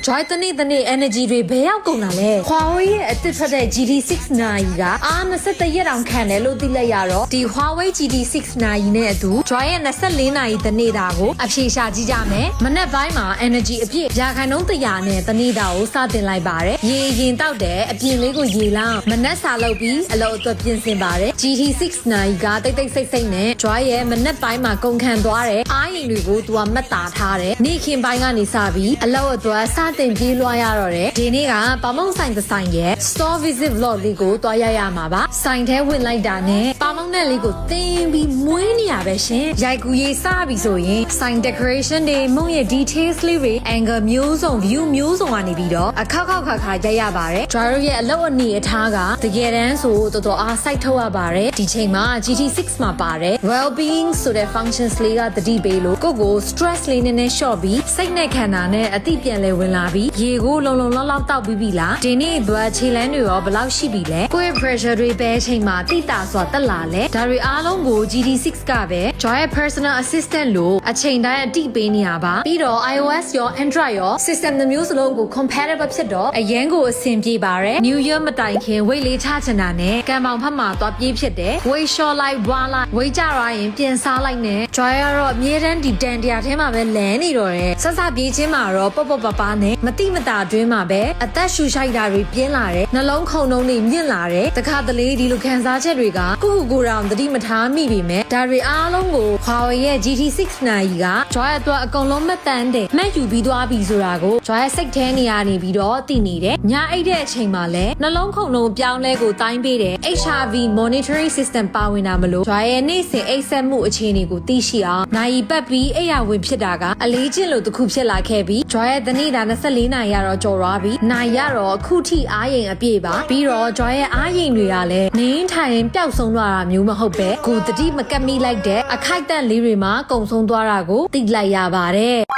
Joy တနေ့ energy တွေဘယ်ရောက်ကုန်တာလဲ Huawei ရဲ့အသစ်ထွက်တဲ့ GT6 9ကအား21ရက်တောင်ခံတယ်လို့သိလိုက်ရတော့ဒီ Huawei GT6 9နဲ့အတူ Joy ရဲ့24နာရီတနေ့တာကိုအဖြေရှာကြည့်ကြမယ်မနက်ပိုင်းမှာ energy အပြည့်ရာခိုင်နှုန်း100နဲ့တနေ့တာကိုစတင်လိုက်ပါတယ်ရေရင်တောက်တယ်အပြင်လေးကိုရေလောင်းမနက်စာလုပ်ပြီးအလုပ်အတွက်ပြင်ဆင်ပါတယ် GT6 9ကတိတ်ဆိတ်နဲ့ Joy ရဲ့မနက်ပိုင်းမှာကုန်ခံသွားတယ်အားရင်တွေကိုသူကမှတ်သားထားတယ်နေ့ခင်ပိုင်းကနေစပြီးအလုပ်အတွက်စတင်ပြေးလွှားရတော့တယ်ဒီနေ့ကပမုံဆိုင်တစ်ဆိုင်ရဲ့ store visit vlog လေးကိုတွားရမှာပါဆိုင်ထဲဝင်လိုက်တာနဲ့ပမုံနဲ့လေးကိုတင်းပြီးမွေးနေရပဲရှင်ရိုက်ကူရေးစပြီဆိုရင်ဆိုင် decoration တွေမုံရဲ့ details လေးတွေ angle မျိုးစုံ view မျိုးစုံကနေပြီးတော့အခါခါရိုက်ရပါတယ်ကျွန်တော်ရဲ့အလုပ်အနေအထားကတကယ်တမ်းဆိုတော်တော်အားစိုက်ထုတ်ရပါတယ်ဒီချိန်မှာ GT6 မှာပါတယ် well being ဆိုတဲ့ functions လေးကတတိပေးလို့ကို stress လေးနည်းနည်း short ပြီးစိတ်နဲ့ခန္ဓာနဲ့အတိပြန်လဲဝင်လာပြီးရေကိုလုံလောက်တောက်ပြီးပြီလားဒီနေ့အတွက်ခြေလမ်းတွေရောဘယ်လောက်ရှိပြီလဲကိုယ့်ရဲ့ pressure တွေပဲအချိန်မှာတိတာဆိုတာတက်လာလဲဒါတွေအားလုံးကို GT6 ကပဲ Joy personal assistant လို့အချိန်တိုင်းအတိပေးနေရပါပြီးတော့ iOS ရော Android ရော system မျိုးစလုံးကို compatible ဖြစ်တော့အရင်ကိုအဆင်ပြေပါတယ် New Year မတိုင်ခင် weight လေးချချင်တာနဲ့ကံပေါင်ဖက်မှာသွားပြေးဖြစ်တယ် weight short လိုက်ဘွားလိုက် weight ကျသွားရင်ပြန်စားလိုက်နဲ့ Joy ကတော့အမြဲတမ်းဒီတန်တရားထဲမှာပဲလန်းနေတော့တယ်ဆက်စပြေးချင်းမှာတော့ပေါ့ပါနဲ့မတိမတာအတွင်းမှာပဲအသက်ရှူရှိုက်တာတွေပြင်းလာတယ်နှလုံးခုန်နှုန်းတွေမြင့်လာတယ်တခါတလေဒီလိုခံစားချက်တွေကကိုတောင်တတိမထားမိပေမဲ့ဒါတွေအားလုံးကို Huawei ရဲ့ GT6 9က Joy အတွက်အကုန်လုံးမှတ်တမ်းတယ်မှတ်ယူပြီးသွားပြီဆိုတာကို Joy စိတ်ထဲနေရနေပြီးတော့သိနေတယ်ညအိတ်တဲ့အချိန်မှာလဲနှလုံးခုန်နှုန်းပြောင်းလဲကိုတိုင်းပေးတယ် HRV monitoring system ပါဝင်တာမလို့ Joy ရဲ့နေ့စဉ်အိတ်ဆက်မှုအခြေအနေကိုသိရှိအောင်နိုင်ပတ်ပြီးအိယာဝင်ဖြစ်တာကအလေးကျင့်လို့တစ်ခုဖြစ်လာခဲ့ပြီး Joy ရဲ့တနေ့တာ24နာရီတော့ကြော်သွားပြီနိုင်ရတော့အခုထိအားရင်အပြည့်ပါပြီးတော့ Joy ရဲ့အားရင်တွေကလည်းနင်းထိုင်ပျောက်ဆုံးသွားတာမျိုးမဟုတ်ပဲကိုတတိမကက်မိလိုက်တဲ့အခိုက်အတန့်လေးတွေမှာကုံဆုံးသွားတာကိုသိလိုက်ရပါတယ်